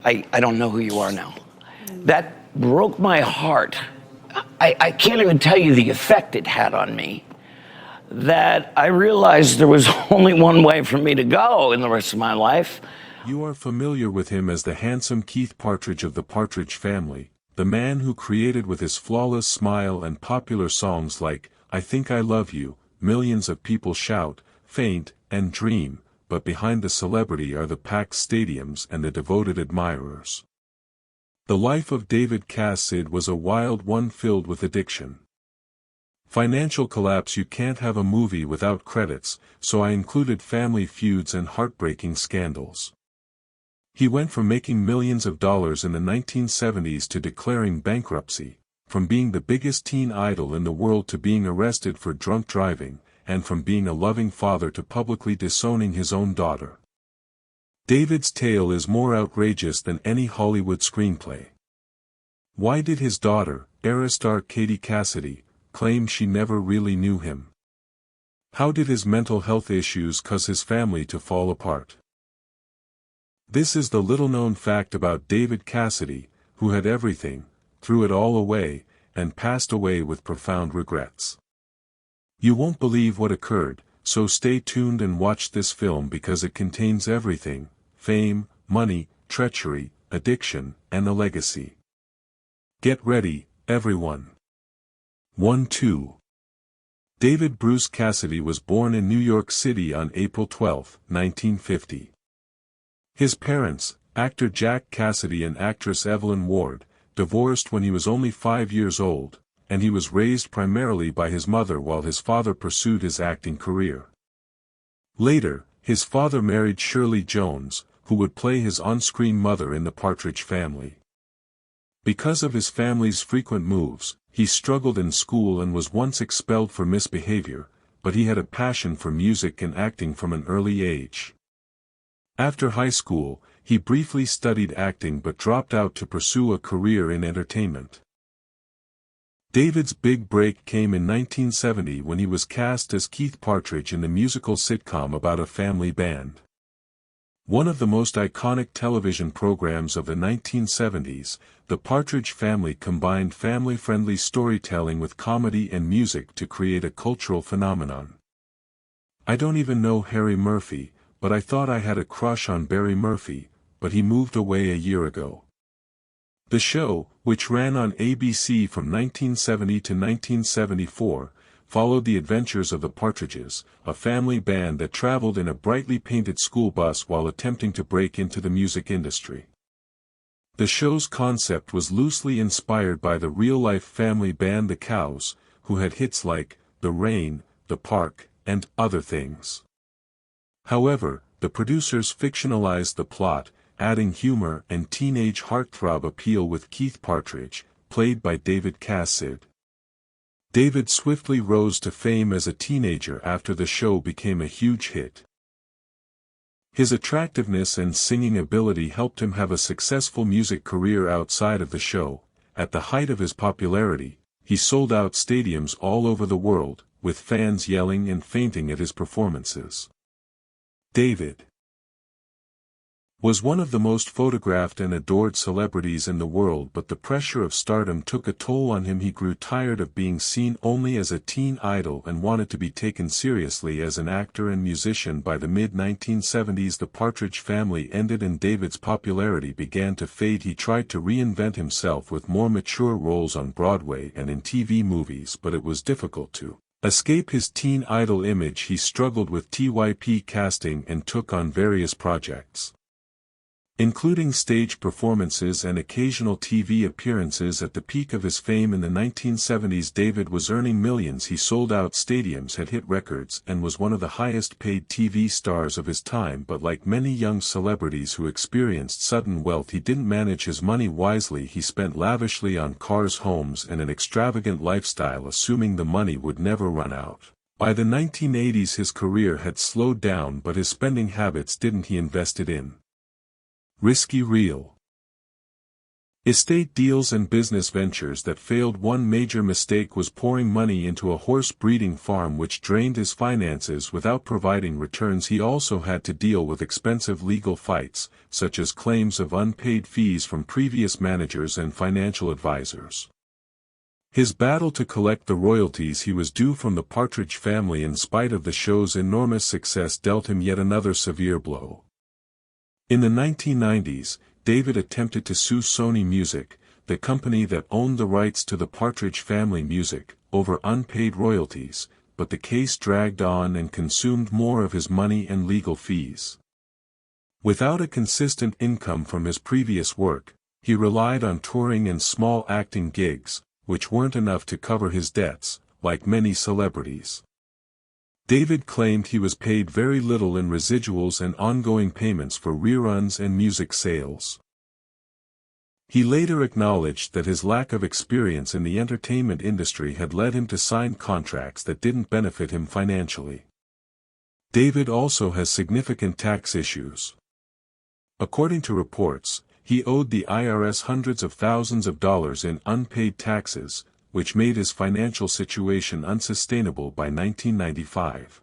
I don't know who you are now. That broke my heart. I can't even tell you the effect it had on me. That I realized there was only one way for me to go in the rest of my life. You are familiar with him as the handsome Keith Partridge of the Partridge Family, the man who created with his flawless smile and popular songs like, I Think I Love You, millions of people shout, faint, and dream, but behind the celebrity are the packed stadiums and the devoted admirers. The life of David Cassidy was a wild one filled with addiction. Financial collapse. You can't have a movie without credits, so I included family feuds and heartbreaking scandals. He went from making millions of dollars in the 1970s to declaring bankruptcy, from being the biggest teen idol in the world to being arrested for drunk driving, and from being a loving father to publicly disowning his own daughter. David's tale is more outrageous than any Hollywood screenplay. Why did his daughter, era star Cassidy, claim she never really knew him? How did his mental health issues cause his family to fall apart? This is the little-known fact about David Cassidy, who had everything, threw it all away, and passed away with profound regrets. You won't believe what occurred, so stay tuned and watch this film because it contains everything: fame, money, treachery, addiction, and a legacy. Get ready, everyone. 1-2. David Bruce Cassidy was born in New York City on April 12, 1950. His parents, actor Jack Cassidy and actress Evelyn Ward, divorced when he was only 5 years old, and he was raised primarily by his mother while his father pursued his acting career. Later, his father married Shirley Jones, who would play his on-screen mother in The Partridge Family. Because of his family's frequent moves, he struggled in school and was once expelled for misbehavior, but he had a passion for music and acting from an early age. After high school, he briefly studied acting but dropped out to pursue a career in entertainment. David's big break came in 1970 when he was cast as Keith Partridge in the musical sitcom about a family band. One of the most iconic television programs of the 1970s, The Partridge Family combined family-friendly storytelling with comedy and music to create a cultural phenomenon. I don't even know Harry Murphy, but I thought I had a crush on Barry Murphy, but he moved away a year ago. The show, which ran on ABC from 1970 to 1974, followed the adventures of the Partridges, a family band that traveled in a brightly painted school bus while attempting to break into the music industry. The show's concept was loosely inspired by the real-life family band The Cows, who had hits like The Rain, The Park, and Other Things. However, the producers fictionalized the plot, adding humor and teenage heartthrob appeal with Keith Partridge, played by David Cassidy. David swiftly rose to fame as a teenager after the show became a huge hit. His attractiveness and singing ability helped him have a successful music career outside of the show. At the height of his popularity, he sold out stadiums all over the world, with fans yelling and fainting at his performances. David was one of the most photographed and adored celebrities in the world, but the pressure of stardom took a toll on him. He grew tired of being seen only as a teen idol and wanted to be taken seriously as an actor and musician. By the mid-1970s, The Partridge Family ended and David's popularity began to fade. He tried to reinvent himself with more mature roles on Broadway and in TV movies, but it was difficult to escape his teen idol image. He struggled with TYP casting and took on various projects, including stage performances and occasional TV appearances. At the peak of his fame in the 1970s, David was earning millions. He sold out stadiums, had hit records, and was one of the highest-paid TV stars of his time. But like many young celebrities who experienced sudden wealth, he didn't manage his money wisely. He spent lavishly on cars, homes, and an extravagant lifestyle, assuming the money would never run out. By the 1980s, his career had slowed down, but his spending habits didn't. He invested in risky real Estate deals and business ventures that failed. One major mistake was pouring money into a horse breeding farm which drained his finances without providing returns. He also had to deal with expensive legal fights, such as claims of unpaid fees from previous managers and financial advisors. His battle to collect the royalties he was due from the Partridge family in spite of the show's enormous success dealt him yet another severe blow. In the 1990s, David attempted to sue Sony Music, the company that owned the rights to the Partridge Family music, over unpaid royalties, but the case dragged on and consumed more of his money and legal fees. Without a consistent income from his previous work, he relied on touring and small acting gigs, which weren't enough to cover his debts, like many celebrities. David claimed he was paid very little in residuals and ongoing payments for reruns and music sales. He later acknowledged that his lack of experience in the entertainment industry had led him to sign contracts that didn't benefit him financially. David also has significant tax issues. According to reports, he owed the IRS hundreds of thousands of dollars in unpaid taxes, which made his financial situation unsustainable by 1995.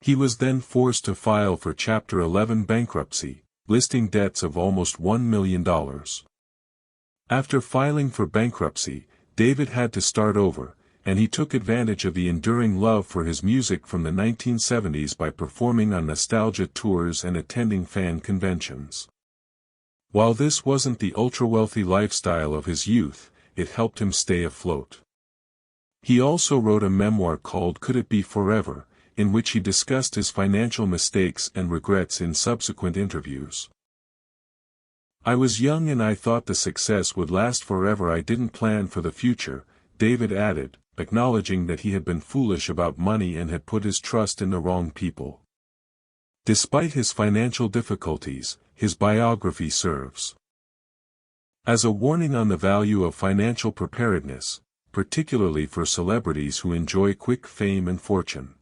He was then forced to file for Chapter 11 bankruptcy, listing debts of almost $1 million. After filing for bankruptcy, David had to start over, and he took advantage of the enduring love for his music from the 1970s by performing on nostalgia tours and attending fan conventions. While this wasn't the ultra-wealthy lifestyle of his youth, it helped him stay afloat. He also wrote a memoir called Could It Be Forever, in which he discussed his financial mistakes and regrets in subsequent interviews. I was young and I thought the success would last forever. I didn't plan for the future, David added, acknowledging that he had been foolish about money and had put his trust in the wrong people. Despite his financial difficulties, his biography serves as a warning on the value of financial preparedness, particularly for celebrities who enjoy quick fame and fortune.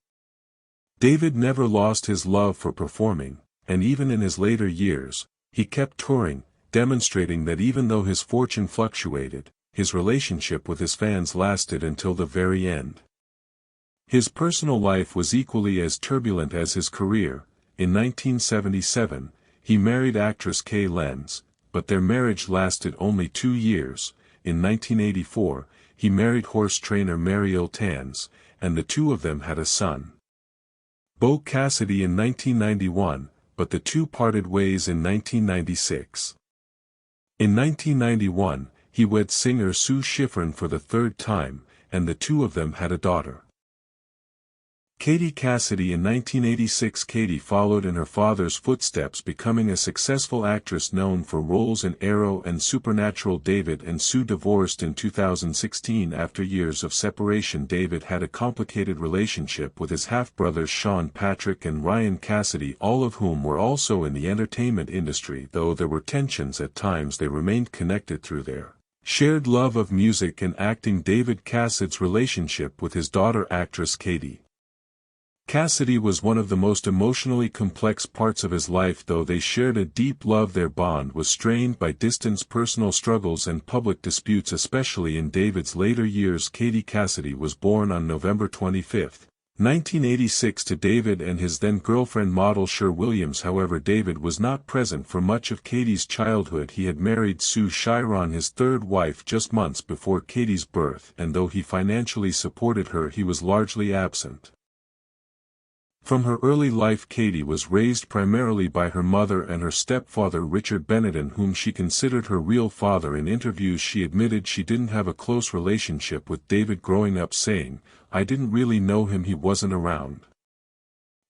David never lost his love for performing, and even in his later years, he kept touring, demonstrating that even though his fortune fluctuated, his relationship with his fans lasted until the very end. His personal life was equally as turbulent as his career. In 1977, he married actress Kay Lenz, but their marriage lasted only 2 years. In 1984, he married horse trainer Mariel Tanz, and the two of them had a son, Bo Cassidy, in 1991, but the two parted ways in 1996. In 1991, he wed singer Sue Schifrin for the third time, and the two of them had a daughter, Cassidy. In 1986, Katie followed in her father's footsteps, becoming a successful actress known for roles in Arrow and Supernatural. David and Sue divorced in 2016 after years of separation. David had a complicated relationship with his half-brothers Sean Patrick and Ryan Cassidy, all of whom were also in the entertainment industry. Though there were tensions at times, they remained connected through their shared love of music and acting. David Cassidy's relationship with his daughter actress Katie Cassidy was one of the most emotionally complex parts of his life. Though they shared a deep love, their bond was strained by distance, personal struggles and public disputes, especially in David's later years. Katie Cassidy was born on November 25, 1986 to David and his then-girlfriend model Cher Williams. However, David was not present for much of Katie's childhood. He had married Sue Chiron, his third wife, just months before Katie's birth, and though he financially supported her, he was largely absent from her early life. Katie was raised primarily by her mother and her stepfather Richard Benetton, whom she considered her real father. In interviews, she admitted she didn't have a close relationship with David growing up, saying, "I didn't really know him, he wasn't around."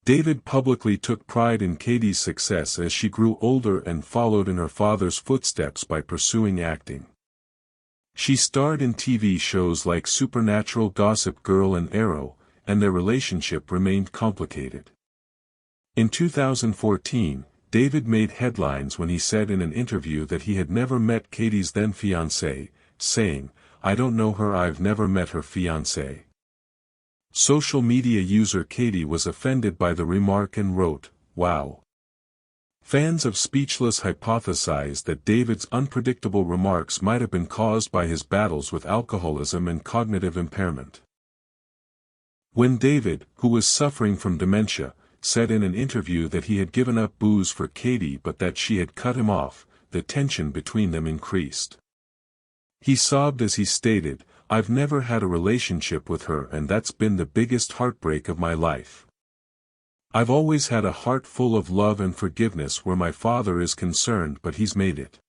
David publicly took pride in Katie's success as she grew older and followed in her father's footsteps by pursuing acting. She starred in TV shows like Supernatural, Gossip Girl and Arrow, and their relationship remained complicated. In 2014, David made headlines when he said in an interview that he had never met Katie's then fiancé, saying, "I don't know her, I've never met her fiancé." Social media user Katie was offended by the remark and wrote, "Wow. Fans of Speechless hypothesized that David's unpredictable remarks might have been caused by his battles with alcoholism and cognitive impairment. When David, who was suffering from dementia, said in an interview that he had given up booze for Katie but that she had cut him off, the tension between them increased. He sobbed as he stated, "I've never had a relationship with her and that's been the biggest heartbreak of my life. I've always had a heart full of love and forgiveness where my father is concerned, but he's made it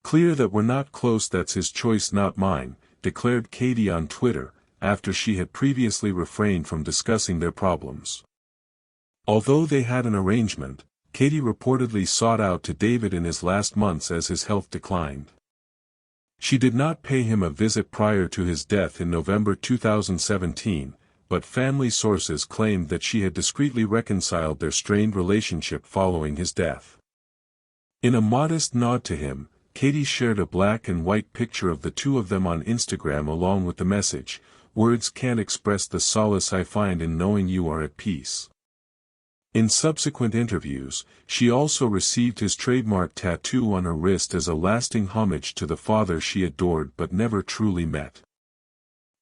clear that we're not close. That's his choice, not mine," declared Katie on Twitter, after she had previously refrained from discussing their problems. Although they had an arrangement, Katie reportedly sought out to David in his last months as his health declined. She did not pay him a visit prior to his death in November 2017, but family sources claimed that she had discreetly reconciled their strained relationship following his death. In a modest nod to him, Katie shared a black and white picture of the two of them on Instagram along with the message, "Words can't express the solace I find in knowing you are at peace." In subsequent interviews, she also received his trademark tattoo on her wrist as a lasting homage to the father she adored but never truly met.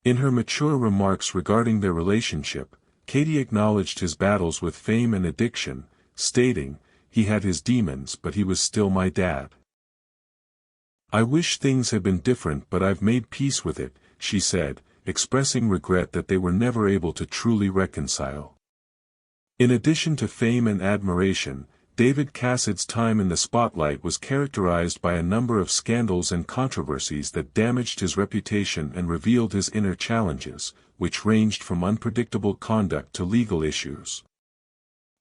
In her mature remarks regarding their relationship, Katie acknowledged his battles with fame and addiction, stating, "He had his demons but he was still my dad. I wish things had been different but I've made peace with it," she said, expressing regret that they were never able to truly reconcile. In addition to fame and admiration, David Cassidy's time in the spotlight was characterized by a number of scandals and controversies that damaged his reputation and revealed his inner challenges, which ranged from unpredictable conduct to legal issues.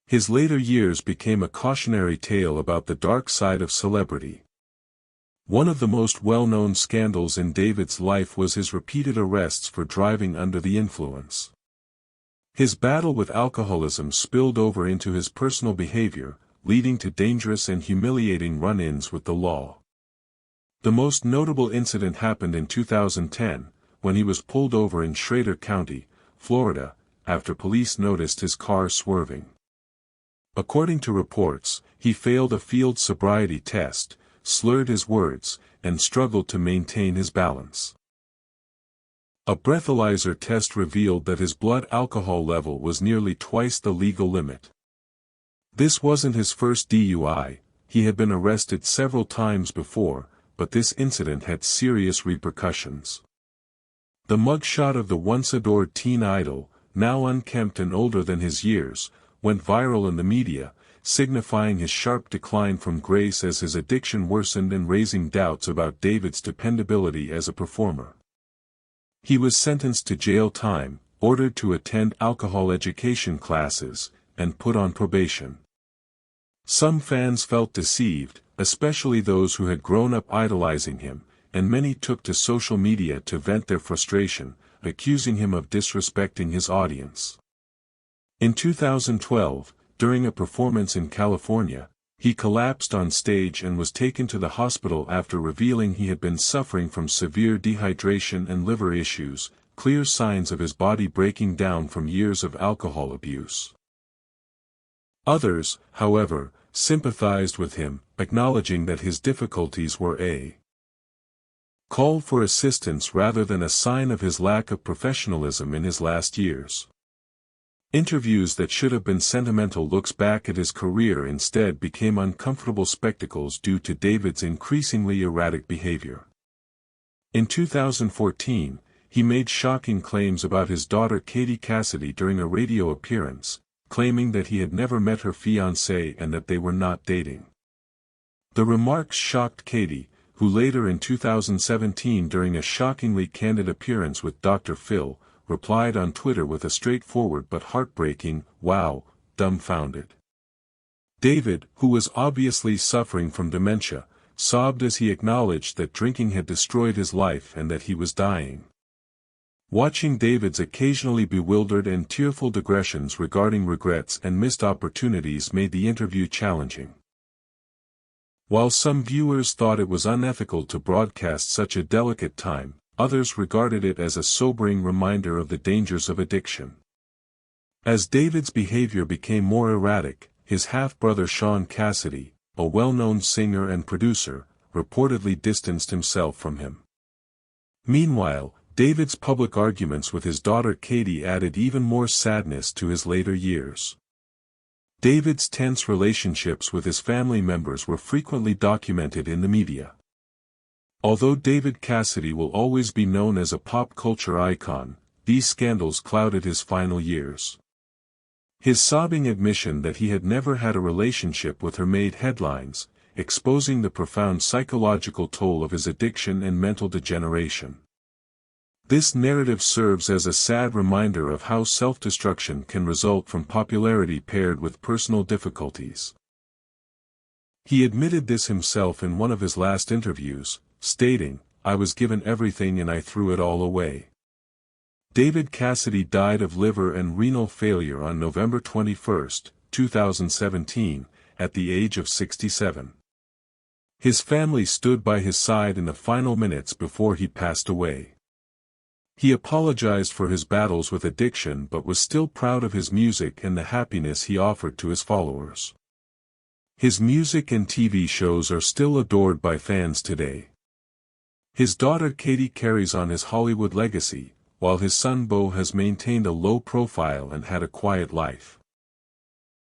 His later years became a cautionary tale about the dark side of celebrity. One of the most well-known scandals in David's life was his repeated arrests for driving under the influence. His battle with alcoholism spilled over into his personal behavior, leading to dangerous and humiliating run-ins with the law. The most notable incident happened in 2010, when he was pulled over in Schrader County, Florida, after police noticed his car swerving. According to reports, he failed a field sobriety test, slurred his words, and struggled to maintain his balance. A breathalyzer test revealed that his blood alcohol level was nearly twice the legal limit. This wasn't his first DUI, he had been arrested several times before, but this incident had serious repercussions. The mugshot of the once-adored teen idol, now unkempt and older than his years, went viral in the media, signifying his sharp decline from grace as his addiction worsened and raising doubts about David's dependability as a performer. He was sentenced to jail time, ordered to attend alcohol education classes, and put on probation. Some fans felt deceived, especially those who had grown up idolizing him, and many took to social media to vent their frustration, accusing him of disrespecting his audience. In 2012, during a performance in California, he collapsed on stage and was taken to the hospital after revealing he had been suffering from severe dehydration and liver issues, clear signs of his body breaking down from years of alcohol abuse. Others, however, sympathized with him, acknowledging that his difficulties were a call for assistance rather than a sign of his lack of professionalism in his last years. Interviews that should have been sentimental looks back at his career instead became uncomfortable spectacles due to David's increasingly erratic behavior. In 2014, he made shocking claims about his daughter Katie Cassidy during a radio appearance, claiming that he had never met her fiancée and that they were not dating. The remarks shocked Katie, who later in 2017 during a shockingly candid appearance with Dr. Phil, replied on Twitter with a straightforward but heartbreaking, "Wow, dumbfounded." David, who was obviously suffering from dementia, sobbed as he acknowledged that drinking had destroyed his life and that he was dying. Watching David's occasionally bewildered and tearful digressions regarding regrets and missed opportunities made the interview challenging. While some viewers thought it was unethical to broadcast such a delicate time, others regarded it as a sobering reminder of the dangers of addiction. As David's behavior became more erratic, his half-brother Sean Cassidy, a well-known singer and producer, reportedly distanced himself from him. Meanwhile, David's public arguments with his daughter Katie added even more sadness to his later years. David's tense relationships with his family members were frequently documented in the media. Although David Cassidy will always be known as a pop culture icon, these scandals clouded his final years. His sobbing admission that he had never had a relationship with her made headlines, exposing the profound psychological toll of his addiction and mental degeneration. This narrative serves as a sad reminder of how self-destruction can result from popularity paired with personal difficulties. He admitted this himself in one of his last interviews, stating, "I was given everything and I threw it all away." David Cassidy died of liver and renal failure on November 21, 2017, at the age of 67. His family stood by his side in the final minutes before he passed away. He apologized for his battles with addiction but was still proud of his music and the happiness he offered to his followers. His music and TV shows are still adored by fans today. His daughter Katie carries on his Hollywood legacy, while his son Beau has maintained a low profile and had a quiet life.